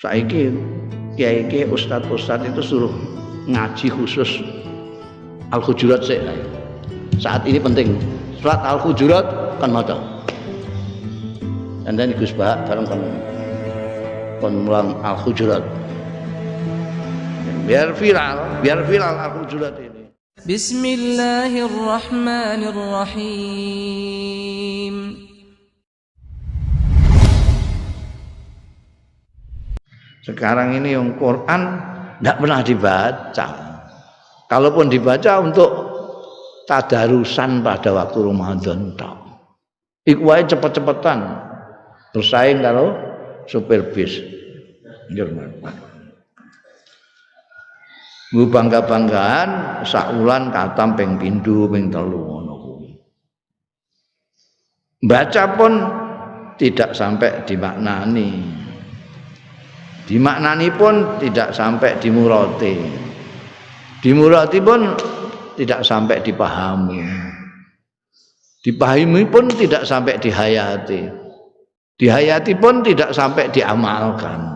Saiki kiai-kiai ustadz itu suruh ngaji khusus Al-Hujurat sih. Saat ini penting surat Al-Hujurat kan maca. Dan dan Gus Bah bareng kon mulang Al-Hujurat. Biar viral Al-Hujurat ini. Bismillahirrahmanirrahim. Sekarang ini yang Quran tidak pernah dibaca. Kalaupun dibaca untuk tadarusan pada waktu Ramadan tok. Iku wae cepet-cepetan bersaing karo supir bis. Nggo bangga-banggaan sakulan katam ping pindho ping telu ngono kuwi. Baca pun tidak sampai dimaknani. Dimaknani pun tidak sampai dimurati. Dimurati pun tidak sampai dipahami. Dipahami pun tidak sampai dihayati. Dihayati pun tidak sampai diamalkan.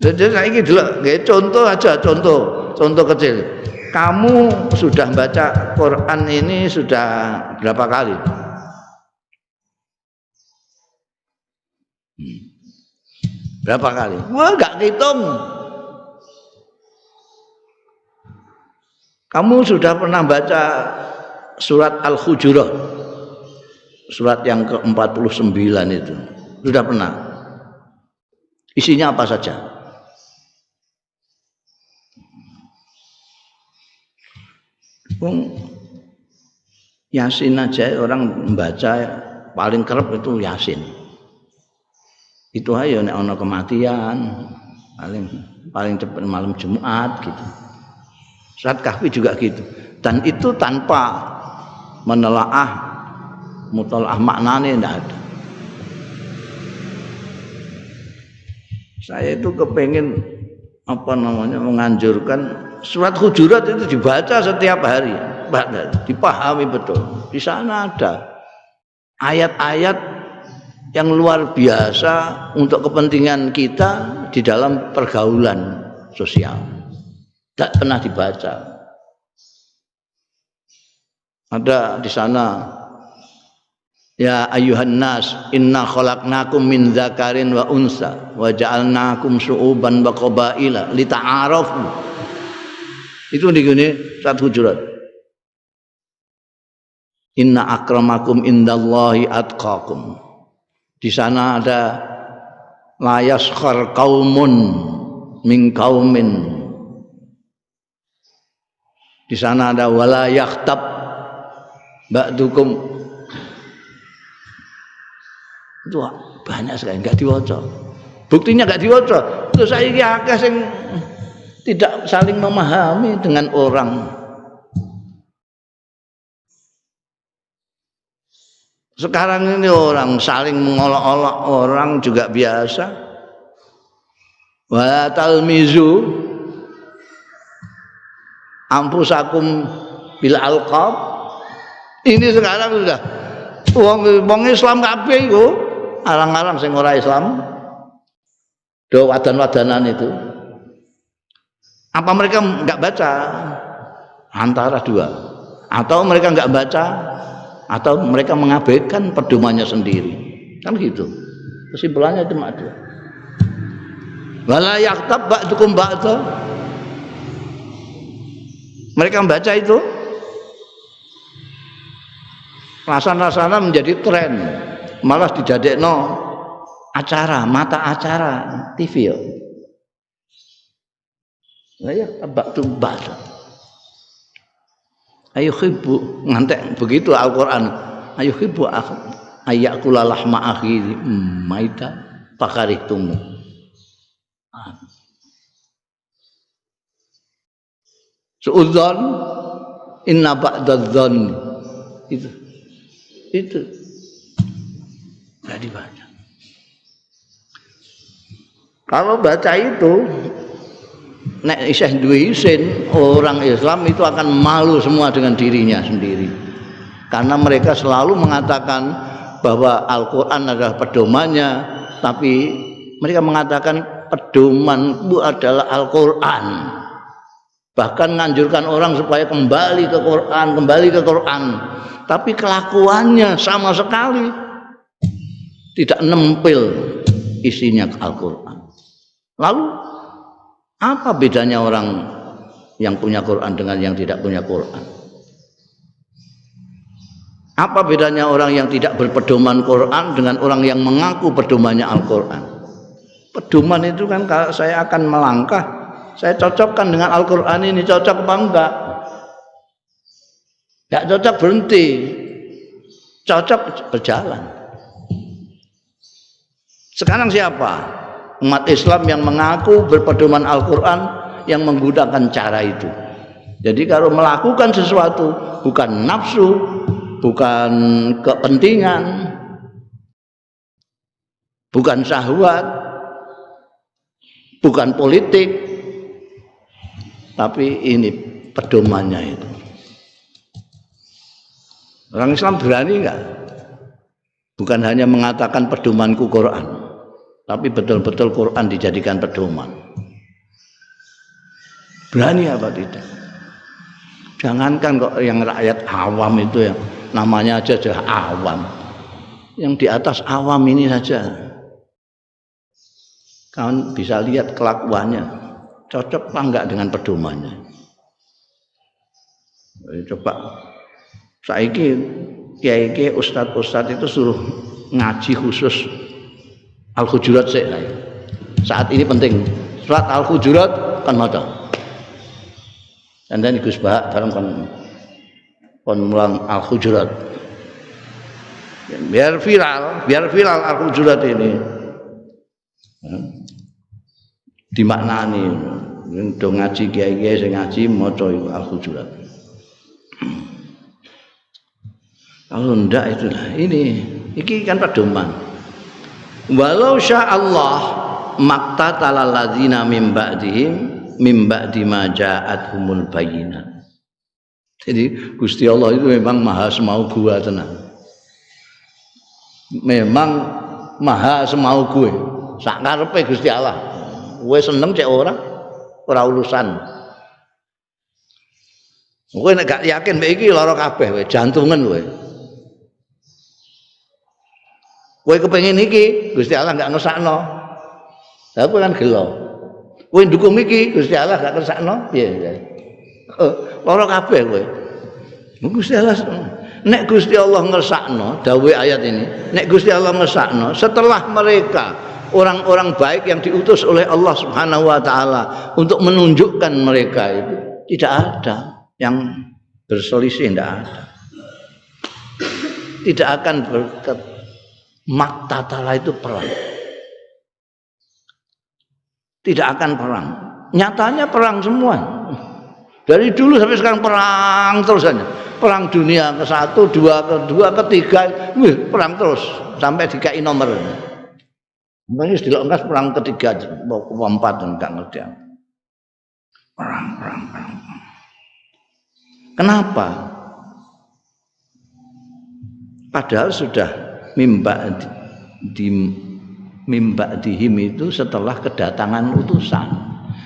Jadi saiki delok nggih contoh aja, contoh kecil. Kamu sudah baca Quran ini sudah berapa kali? Berapa kali? Wah, enggak hitung. Kamu sudah pernah baca surat Al-Hujurat? Surat yang ke-49 itu. Sudah pernah? Isinya apa saja? Yasin aja orang membaca paling kerep itu Yasin. Itu aja nek ana kematian paling cepat malam Jumat gitu. Surat Kahfi juga gitu. Dan itu tanpa menelaah mutalaah maknanya tidak ada. Saya itu kepengen menganjurkan surat Hujurat itu dibaca setiap hari, dipahami betul. Di sana ada ayat-ayat yang luar biasa untuk kepentingan kita di dalam pergaulan sosial. Tidak pernah dibaca. Ada di sana, ya ayyuhan nas inna khalaqnakum min dzakarin wa unsa wa ja'alnakum syu'uban wa qabaila lita'arafu. Itu di gini surat Hujurat. Inna akramakum indallahi atqakum. Di sana ada la yaskhar qaumun min qaumin. Di sana ada wala yakhtab ba'dukum. Itu banyak sekali enggak diwaca. Buktinya enggak diwaca. Terus saiki akeh sing tidak saling memahami dengan orang. Sekarang ini orang saling mengolok-olok orang juga biasa. Wa talmizu ampusakum bil alqab. Ini sekarang sudah wong Islam kabeh iku arang-arang sing ora Islam. Do wadan-wadanan itu. Apa mereka enggak baca? Antara dua. Atau mereka enggak baca, atau mereka mengabaikan pedomannya sendiri. Kan gitu. Kesimpulannya cuma dua. Wala yaktab ba'dukum ba'da. Mereka membaca itu rasana menjadi tren. Malah didadekno acara, mata acara TV ya. Ya ba'dum ba'da. Ayo khibbu ngantek begitu Al-Qur'an. Ayo khibbu ayakula lahma akhi maita fakarihtum. Suudzon inna ba'dadzon itu enggak dibaca. Kalau baca itu nek isih duwe isin, orang Islam itu akan malu semua dengan dirinya sendiri. Karena mereka selalu mengatakan bahwa Al-Qur'an adalah pedomannya, tapi mereka mengatakan pedomanku adalah Al-Quran. Bahkan menganjurkan orang supaya kembali ke Quran. Tapi kelakuannya sama sekali tidak nempel isinya Al-Quran. Lalu apa bedanya orang yang punya Quran dengan yang tidak punya Quran? Apa bedanya orang yang tidak berpedoman Quran dengan orang yang mengaku pedomannya Al-Quran? Pedoman itu kan kalau saya akan melangkah, saya cocokkan dengan Al-Quran ini, cocok apa enggak? Enggak cocok berhenti, cocok berjalan. Sekarang siapa? Umat Islam yang mengaku berpedoman Al-Quran yang menggunakan cara itu. Jadi kalau melakukan sesuatu bukan nafsu, bukan kepentingan, bukan syahwat, bukan politik, tapi ini pedomannya itu. Orang Islam berani enggak? Bukan hanya mengatakan pedomanku Quran, tapi betul-betul Quran dijadikan pedoman. Berani apa tidak? Jangankan kok yang rakyat awam itu yang namanya aja awam, yang di atas awam ini saja kawan bisa lihat kelakuannya cocok apa enggak dengan pedomannya. Coba saiki kiai ustadz itu suruh ngaji khusus Al-Hujurat saat ini penting surat Al-Hujurat kan maca dan dan Gus Bah bareng kon mulang Al-Hujurat biar viral Al-Hujurat ini dimaknani do ngaji kiai-kiai sing ngaji maca Al-Hujurat. Kalau ndak itulah iki kan pedoman. Walau sya'allah maqtatal ladzina min ba'di ma ja'atuhumul bayyinah. Jadi Gusti Allah itu memang maha semau gua tenan. Memang maha semau gue. Sak karepe Gusti Allah. Kowe seneng cek ora urusan. Kowe nek gak yakin mbek iki lara kabeh kowe, jantungan kowe. Kowe kepengin iki Gusti Allah gak ngesakno. Lah kowe kan gelo. Kowe ndukung iki Gusti Allah gak ngesakno, piye? Lara kabeh kowe. Gusti Allah nek Gusti Allah ngersakno dawuh ayat ini, nek Gusti Allah ngersakno setelah mereka orang-orang baik yang diutus oleh Allah Subhanahu wa taala untuk menunjukkan mereka itu tidak ada yang berselisih, tidak ada. Tidak akan berkat maktatala itu perang. Tidak akan perang. Nyatanya perang semua. Dari dulu sampai sekarang perang terus saja. Perang dunia ke-1, 2, ke-2, ke-3, perang terus sampai dikai nomor. Mungkin dilongkas perang ke-3, ke-4 dan enggak ngerti. Perang. Kenapa? Padahal sudah mimba dihim itu setelah kedatangan utusan.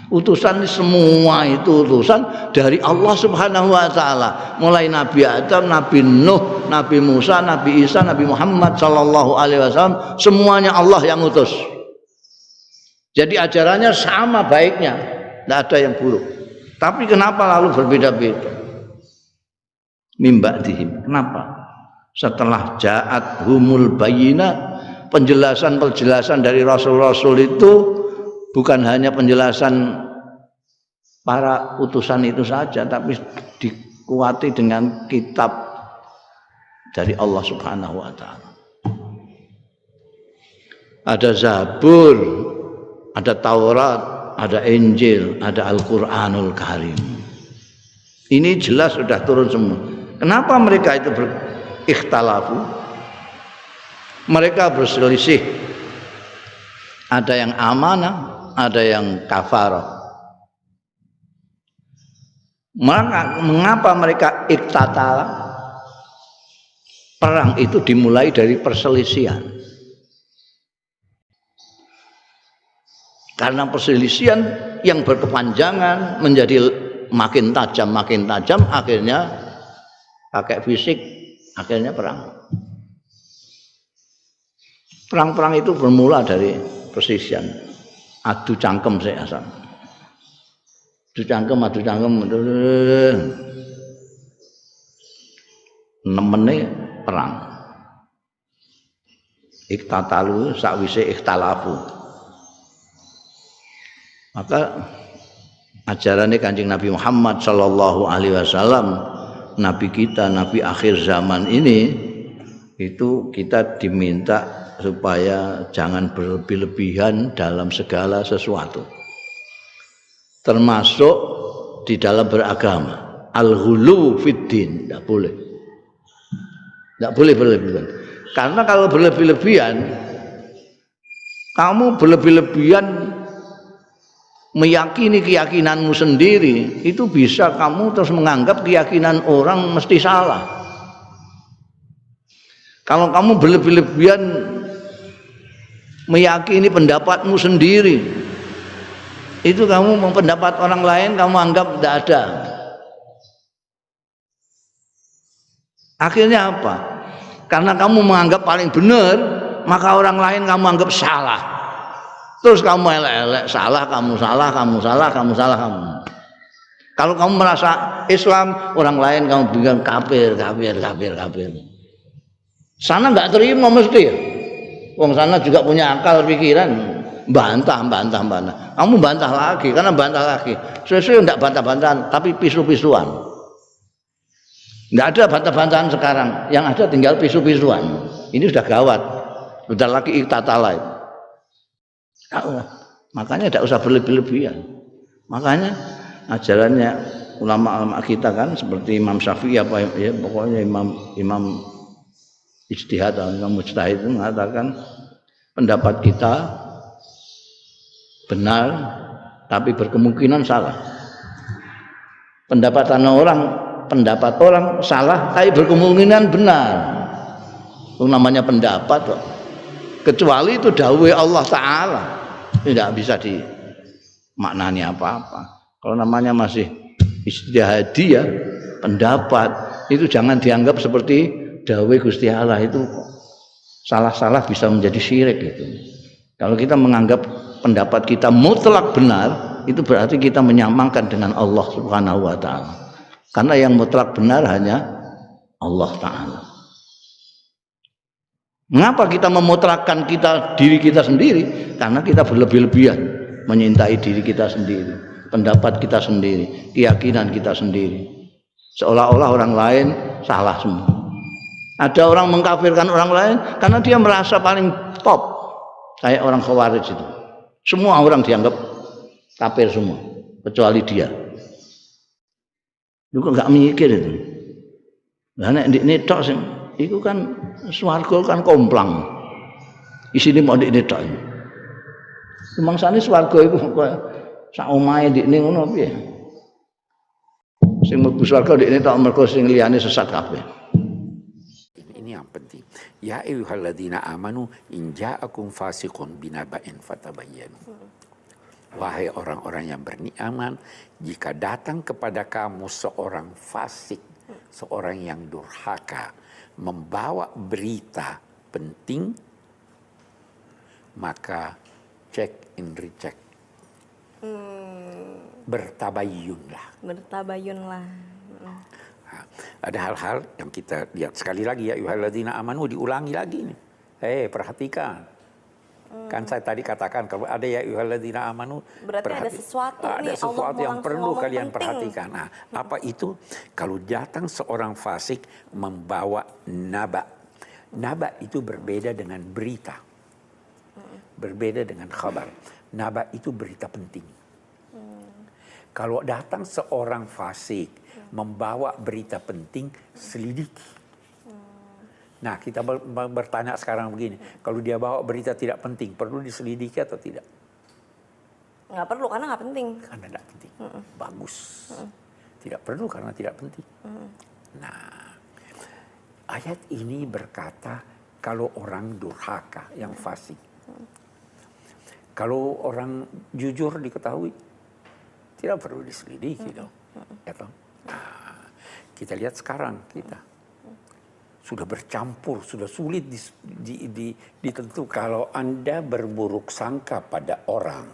Utusan semua itu utusan dari Allah Subhanahu wa taala. Mulai Nabi Adam, Nabi Nuh, Nabi Musa, Nabi Isa, Nabi Muhammad sallallahu alaihi wasallam, semuanya Allah yang utus. Jadi ajarannya sama baiknya, tidak ada yang buruk. Tapi kenapa lalu berbeda-beda? Mimba dihim. Kenapa? Setelah ja'at humul bayyinat, penjelasan dari rasul-rasul itu bukan hanya penjelasan para utusan itu saja, tapi dikuati dengan kitab dari Allah Subhanahu wa taala. Ada Zabur, ada Taurat, ada Injil, ada Al-Qur'anul Karim. Ini jelas sudah turun semua. Kenapa mereka itu berikhtalafu? Mereka berselisih. Ada yang amanah, ada yang kafarah. Mengapa mereka iktatala? Perang itu dimulai dari perselisihan. Karena perselisihan yang berkepanjangan menjadi makin tajam, akhirnya pakai fisik, akhirnya perang. Perang-perang itu bermula dari perselisihan, adu cangkem saya asal. Adu cangkem, nemene perang. Iktatalu sakwise ikhtalafu. Maka ajaran Kanjeng Nabi Muhammad sallallahu alaihi wasallam, nabi kita, nabi akhir zaman ini, itu kita diminta supaya jangan berlebih-lebihan dalam segala sesuatu. Termasuk di dalam beragama. Al-ghulu fiddin, tidak boleh. Tidak boleh berlebihan. Karena kalau berlebih-lebihan, kamu berlebih-lebihan meyakini keyakinanmu sendiri, itu bisa kamu terus menganggap keyakinan orang mesti salah. Kalau kamu berlebih-lebihan meyakini pendapatmu sendiri, itu kamu pendapat orang lain kamu anggap tidak ada. Akhirnya apa? Karena kamu menganggap paling benar, maka orang lain kamu anggap salah. Terus kamu elek-elek, salah, kamu salah, kamu salah, kamu salah, kamu. Kalau kamu merasa Islam, orang lain kamu bilang kafir. Sana nggak terima mesti ya. Wong sana juga punya akal pikiran, bantah. Kamu bantah lagi, karena bantah lagi. Sesuai enggak bantah-bantahan, tapi pisu-pisuan. Enggak ada bantah-bantahan sekarang, yang ada tinggal pisu-pisuan. Ini sudah gawat, sudah lagi iktatala. Makanya tidak usah berlebih-lebihan. Makanya ajarannya ulama-ulama kita kan seperti Imam Syafi'i apa ya, pokoknya imam ijtihad atau imam mujtahid itu mengatakan pendapat kita benar tapi berkemungkinan salah. Pendapat orang salah tapi berkemungkinan benar. Itu namanya pendapat kok. Kecuali itu dawuh Allah Ta'ala, tidak bisa dimaknani apa-apa. Kalau namanya masih ijtihadiyah, pendapat itu jangan dianggap seperti dawuh Gusti Allah, itu salah-salah bisa menjadi syirik gitu. Kalau kita menganggap pendapat kita mutlak benar, itu berarti kita menyamakan dengan Allah Subhanahu wa taala. Karena yang mutlak benar hanya Allah Ta'ala. Mengapa kita memutrakkan diri kita sendiri? Karena kita berlebih-lebihan menyintai diri kita sendiri, pendapat kita sendiri, keyakinan kita sendiri. Seolah-olah orang lain salah semua. Ada orang mengkafirkan orang lain karena dia merasa paling top, kayak orang Khawarij itu. Semua orang dianggap kafir semua, kecuali dia. Itu nggak mikir itu. Lah nek ndekne tok sing iku kan swarga kan komplang. Isine mau ndekne tok. Rumangsane swarga iku koyo sak omahe ndekne ngono piye. Sing mlebu swarga ndekne tok mergo sing liyane sesat kabeh. Ini yang penting. Ya ayyuhalladzina amanu in ja'akum fasiqun binaba'in fatabayyanu. Wahai orang-orang yang beriman, jika datang kepada kamu seorang fasik, seorang yang durhaka, membawa berita penting, maka check and recheck. Bertabayyunlah. Nah, ada hal-hal yang kita lihat sekali lagi, ya ayyuhalladzina amanu, diulangi lagi nih. Perhatikan. Kan saya tadi katakan kalau ada ya ayyuhalladzina amanu, berarti ada sesuatu yang perlu kalian penting. perhatikan. Nah, apa itu? Kalau datang seorang fasik membawa naba. Naba itu berbeda dengan berita. Berbeda dengan khabar. Naba itu berita penting. Kalau datang seorang fasik membawa berita penting, selidiki. Nah, kita bertanya sekarang begini, kalau dia bawa berita tidak penting, perlu diselidiki atau tidak? Nggak perlu, karena nggak penting. Karena tidak penting. Bagus. Tidak perlu karena tidak penting. Nah, ayat ini berkata, kalau orang durhaka, yang fasik. Kalau orang jujur diketahui, tidak perlu diselidiki dong. Ya toh? Nah, kita lihat sekarang kita sudah bercampur, sudah sulit ditentu. Kalau Anda berburuk sangka pada orang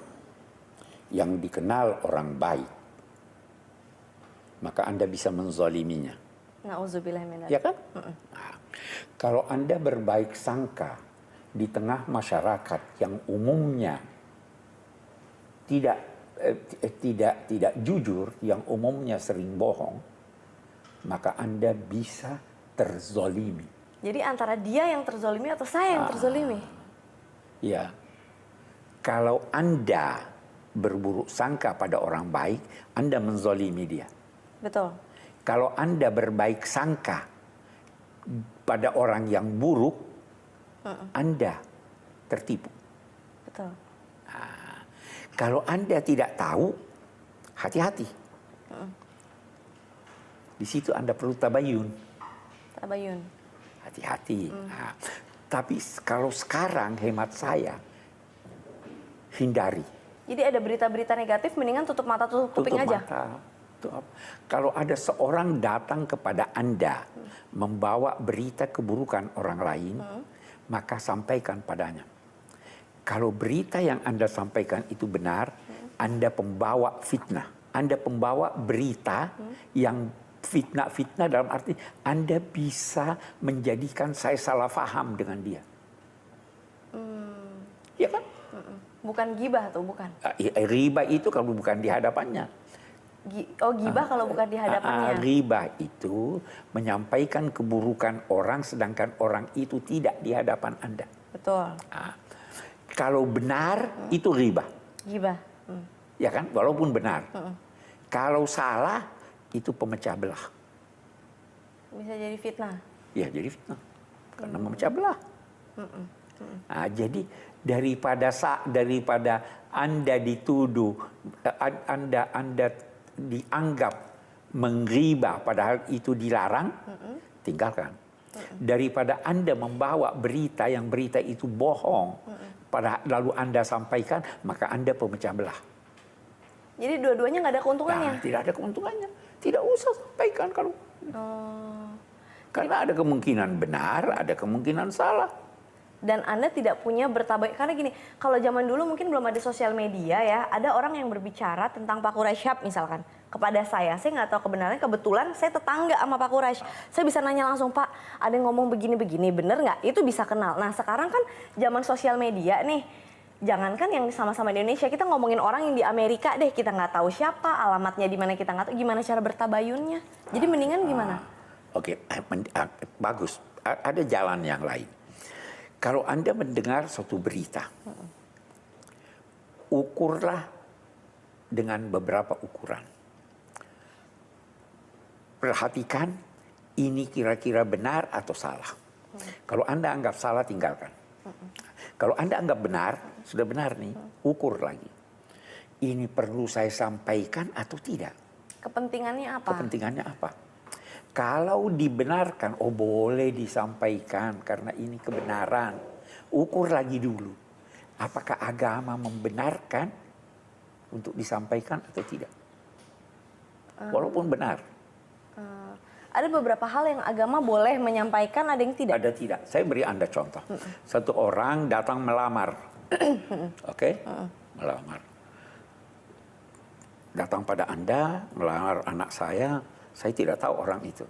yang dikenal orang baik, maka Anda bisa menzaliminya. Nauzubillah min Ya kan? Nah, kalau Anda berbaik sangka di tengah masyarakat yang umumnya tidak jujur, yang umumnya sering bohong, maka Anda bisa terzolimi. Jadi antara dia yang terzolimi atau saya yang terzolimi? Ya, kalau Anda berburuk sangka pada orang baik, Anda menzolimi dia. Betul. Kalau Anda berbaik sangka pada orang yang buruk, Anda tertipu. Betul. Kalau Anda tidak tahu, hati-hati. Di situ Anda perlu tabayun. Tabayun. Hati-hati. Nah, tapi kalau sekarang hemat saya, hindari. Jadi ada berita-berita negatif, mendingan tutup mata, tutup kuping aja. Mata. Kalau ada seorang datang kepada Anda membawa berita keburukan orang lain, maka sampaikan padanya. Kalau berita yang Anda sampaikan itu benar, Anda pembawa fitnah. Anda pembawa berita yang fitnah dalam arti Anda bisa menjadikan saya salah faham dengan dia. Ya kan? Bukan gibah tuh, bukan? Riba itu kalau bukan di hadapannya. Gibah kalau bukan di hadapannya. Riba itu menyampaikan keburukan orang sedangkan orang itu tidak di hadapan Anda. Betul. Kalau benar itu riba. Gibah. Ya kan? Walaupun benar. Kalau salah itu pemecah belah. Bisa jadi fitnah. Ya, jadi fitnah. Karena memecah belah. Nah, jadi daripada Anda dituduh, Anda dianggap mengriba padahal itu dilarang, tinggalkan. Daripada Anda membawa berita yang berita itu bohong, lalu Anda sampaikan, maka Anda pemecah belah. Jadi dua-duanya nggak ada keuntungannya? Nah, tidak ada keuntungannya. Tidak usah sampaikan kalau. Karena ada kemungkinan benar, ada kemungkinan salah. Dan Anda tidak punya bertabayun. Karena gini, kalau zaman dulu mungkin belum ada sosial media ya, ada orang yang berbicara tentang Pak Quraisyhab misalkan. Kepada saya nggak tahu kebenarannya, kebetulan saya tetangga sama Pak Quraisy. Saya bisa nanya langsung, Pak, ada yang ngomong begini-begini, bener nggak? Itu bisa kenal. Nah sekarang kan zaman sosial media nih, jangankan yang sama-sama di Indonesia, kita ngomongin orang yang di Amerika deh, kita nggak tahu siapa, alamatnya di mana kita nggak tahu, gimana cara bertabayunnya. Jadi mendingan gimana? Oke, bagus. Ada jalan yang lain. Kalau Anda mendengar suatu berita, ukurlah dengan beberapa ukuran. Perhatikan ini kira-kira benar atau salah. Kalau Anda anggap salah, tinggalkan. Kalau Anda anggap benar, sudah benar nih, ukur lagi. Ini perlu saya sampaikan atau tidak? Kepentingannya apa? Kepentingannya apa? Kalau dibenarkan, oh boleh disampaikan karena ini kebenaran. Ukur lagi dulu. Apakah agama membenarkan untuk disampaikan atau tidak? Walaupun benar. Ada beberapa hal yang agama boleh menyampaikan, ada yang tidak. Ada tidak. Saya beri Anda contoh. Satu orang datang melamar. Oke? Melamar. Datang pada Anda, melamar anak saya tidak tahu orang itu.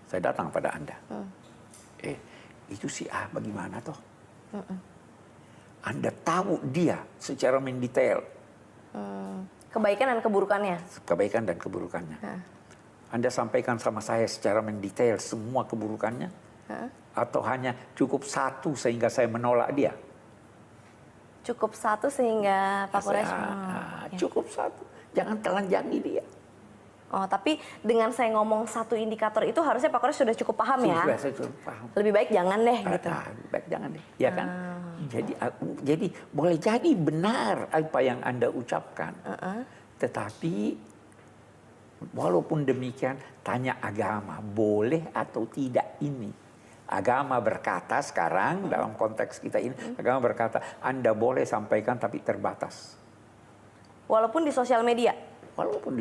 Saya datang pada Anda. Itu si A bagaimana toh? Anda tahu dia secara mendetail. Kebaikan dan keburukannya. Kebaikan dan keburukannya. Anda sampaikan sama saya secara mendetail semua keburukannya? Atau hanya cukup satu sehingga saya menolak dia? Cukup satu sehingga Pak Quraisy cukup satu. Jangan telanjangi dia. Oh, tapi dengan saya ngomong satu indikator itu harusnya Pak Quraisy sudah cukup paham ya? Sudah, saya cukup paham. Lebih baik jangan deh gitu. Lebih baik jangan deh, ya kan? Jadi boleh jadi benar apa yang Anda ucapkan. Tetapi walaupun demikian, tanya agama, boleh atau tidak ini? Agama berkata sekarang dalam konteks kita ini, agama berkata Anda boleh sampaikan tapi terbatas. Walaupun di sosial media. Walaupun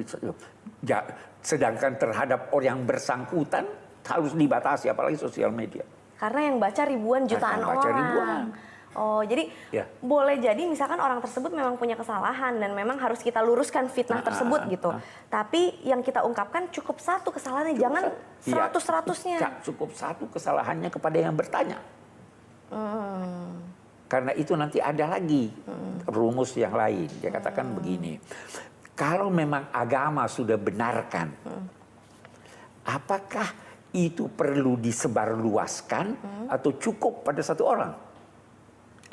sedangkan terhadap orang yang bersangkutan harus dibatasi, apalagi sosial media. Karena yang baca ribuan jutaan Karena baca orang. ribuan. Oh, jadi Ya. boleh jadi misalkan orang tersebut memang punya kesalahan dan memang harus kita luruskan fitnah tersebut gitu. Tapi yang kita ungkapkan cukup satu kesalahannya, jangan seratus-seratusnya. Cukup satu kesalahannya kepada yang bertanya. Karena itu nanti ada lagi rumus yang lain. Dia katakan begini, kalau memang agama sudah benarkan, apakah itu perlu disebarluaskan atau cukup pada satu orang?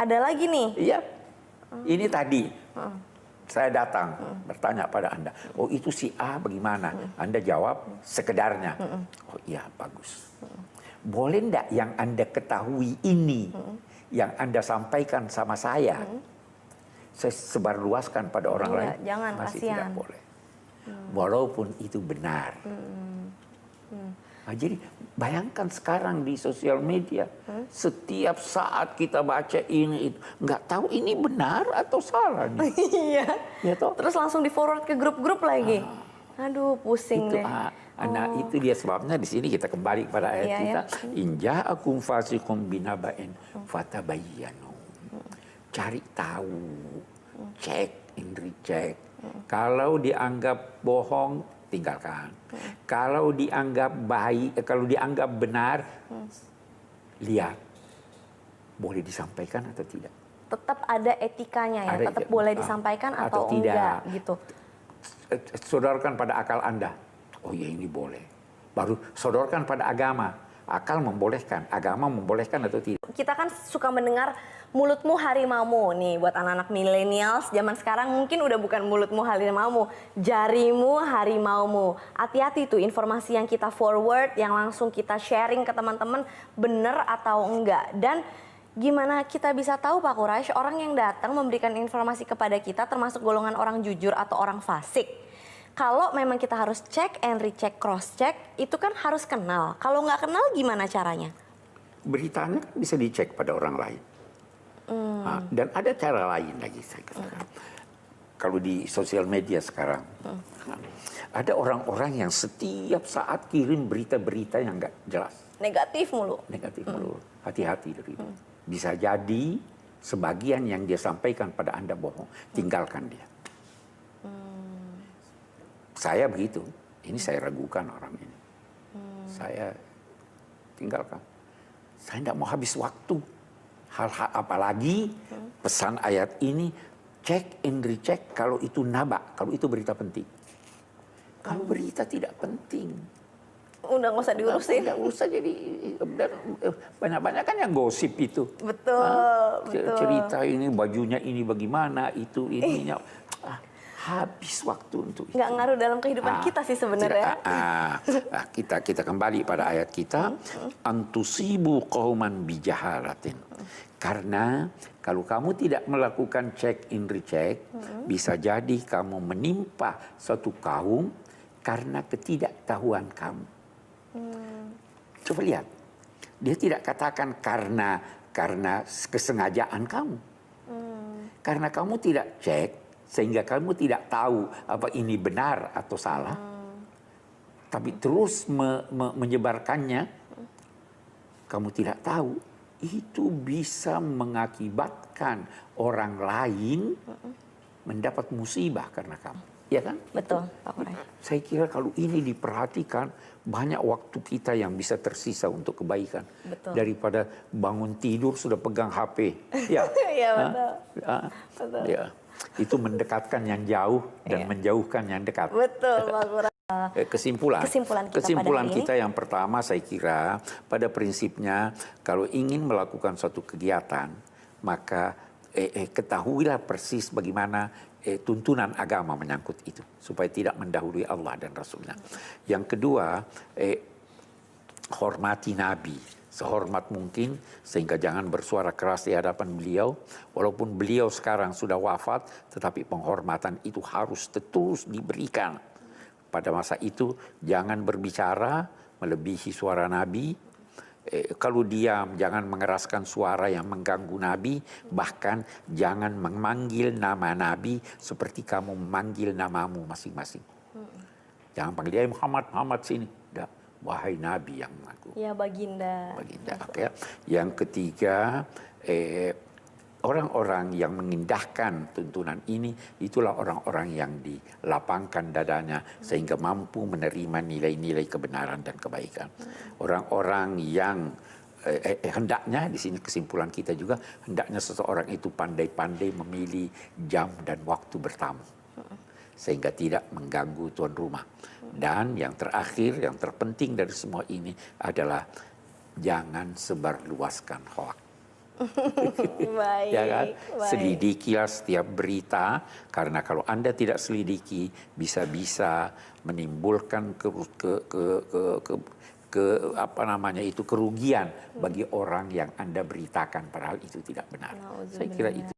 Ada lagi nih. Iya, ini tadi saya datang bertanya pada Anda, oh itu si A bagaimana? Anda jawab sekedarnya, oh iya bagus. Boleh enggak yang Anda ketahui ini, yang Anda sampaikan sama saya sebarluaskan pada orang lain? Jangan, masih kasihan. tidak boleh. Walaupun itu benar. Nah, jadi bayangkan sekarang di sosial media, setiap saat kita baca ini itu, nggak tahu ini benar atau salah nih. Iya. Ya toh? Terus langsung di forward ke grup-grup lagi. Aduh, pusing Itu, deh. Nah, itu dia sebabnya di sini kita kembali kepada ayat Iya, kita, inja'akum fasiqum binaba'in fatabayyanu. Cari tahu, cek, recheck. Kalau dianggap bohong, tinggalkan. Kalau dianggap baik, kalau dianggap benar, lihat boleh disampaikan atau tidak. Tetap ada etikanya ya, tetap boleh disampaikan atau tidak enggak gitu. Sodorkan pada akal Anda, oh ya ini boleh. Baru sodorkan pada agama, akal membolehkan, agama membolehkan atau tidak. Kita kan suka mendengar mulutmu harimaumu nih, buat anak-anak milenials zaman sekarang mungkin udah bukan mulutmu harimaumu, jarimu harimaumu. Hati-hati tuh informasi yang kita forward, yang langsung kita sharing ke teman-teman bener atau enggak. Dan gimana kita bisa tahu Pak Quraisy, orang yang datang memberikan informasi kepada kita termasuk golongan orang jujur atau orang fasik. Kalau memang kita harus cek and recheck, cross check, itu kan harus kenal. Kalau nggak kenal gimana caranya? Beritanya kan bisa dicek pada orang lain. Dan ada cara lain lagi saya katakan. Kalau di sosial media sekarang, ada orang-orang yang setiap saat kirim berita-berita yang nggak jelas. Negatif mulu. Negatif mulu. Hati-hati dari itu. Bisa jadi sebagian yang dia sampaikan pada Anda bohong. Tinggalkan dia. Saya begitu. Ini saya ragukan orang ini. Saya tinggalkan. Saya tidak mau habis waktu. Hal-hal apalagi pesan ayat ini, cek and recheck kalau itu naba, kalau itu berita penting. Kalau berita tidak penting, udah nggak usah diurusin. Nggak usah jadi, banyak-banyak kan yang gosip itu. Betul, betul. Cerita ini bajunya ini bagaimana, itu ininya. Habis waktu untuk itu. Nggak ngaruh dalam kehidupan kita sih sebenarnya. Kita kembali pada ayat kita, antusibu qauman bijahalatin. Karena kalau kamu tidak melakukan check in recheck, bisa jadi kamu menimpa suatu kaum karena ketidaktahuan kamu. Coba lihat, dia tidak katakan karena kesengajaan kamu, karena kamu tidak cek. Sehingga kamu tidak tahu apa ini benar atau salah, tapi terus menyebarkannya, kamu tidak tahu, itu bisa mengakibatkan orang lain mendapat musibah karena kamu. Ya kan? Betul, Pak Quraisy. Saya kira kalau ini diperhatikan, banyak waktu kita yang bisa tersisa untuk kebaikan. Betul. Daripada bangun tidur sudah pegang HP. Ya, Iya, betul. Betul. Ya. Itu mendekatkan yang jauh dan menjauhkan yang dekat. Betul, Pak Quraisy. Kesimpulan kita yang pertama saya kira pada prinsipnya kalau ingin melakukan suatu kegiatan maka ketahuilah persis bagaimana tuntunan agama menyangkut itu supaya tidak mendahului Allah dan Rasulnya. Yang kedua, hormati Nabi sehormat mungkin sehingga jangan bersuara keras di hadapan beliau. Walaupun beliau sekarang sudah wafat, tetapi penghormatan itu harus terus diberikan. Pada masa itu jangan berbicara melebihi suara Nabi, kalau diam, jangan mengeraskan suara yang mengganggu Nabi, bahkan jangan memanggil nama Nabi seperti kamu memanggil namamu masing-masing. Jangan panggil dia Muhammad, Muhammad sini. Dah, wahai Nabi yang aku. Ya baginda. Baginda. Okay. Yang ketiga, orang-orang yang mengindahkan tuntunan ini, itulah orang-orang yang dilapangkan dadanya sehingga mampu menerima nilai-nilai kebenaran dan kebaikan. Orang-orang yang hendaknya, di sini kesimpulan kita juga, hendaknya seseorang itu pandai-pandai memilih jam dan waktu bertamu sehingga tidak mengganggu tuan rumah. Dan yang terakhir, yang terpenting dari semua ini adalah jangan sebarluaskan hoax. Baik, Ya kan? baik. Selidikilah setiap berita, karena kalau Anda tidak selidiki bisa-bisa menimbulkan kerugian bagi orang yang Anda beritakan, padahal itu tidak benar. Saya kira itu.